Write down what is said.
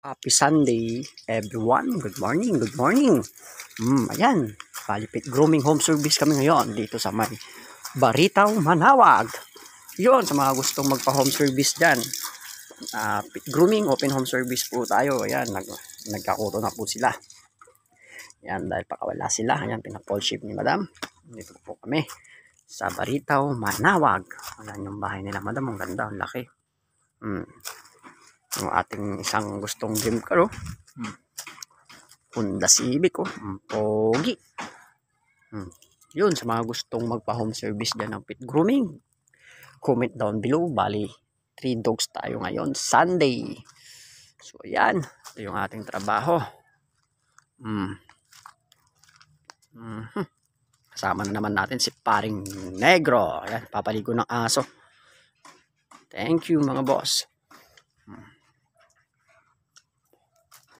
Happy Sunday, everyone. Good morning, good morning. Ayan, Palipit Grooming Home Service kami ngayon dito sa may Baritaw, Manawag. Yun, sa mga gustong magpa-home service dyan. Pit grooming, open home service po tayo. Ayan, nagkakuto na po sila. Ayan, dahil pakawala sila. Ayan, pinapall ship ni madam. Dito po kami sa Baritaw, Manawag. Ayan yung bahay nila madam. Ang ganda, ang laki. Yung ating isang gustong dream car, Honda Civic, pogi. Yun, sa mga gustong magpa-home service dyan ng pit grooming, comment down below. Bali, 3 dogs tayo ngayon, Sunday. So, ayan. Ito yung ating trabaho. Kasama na naman natin si Paring Negro. Ayan, papaligo ng aso. Thank you, mga boss.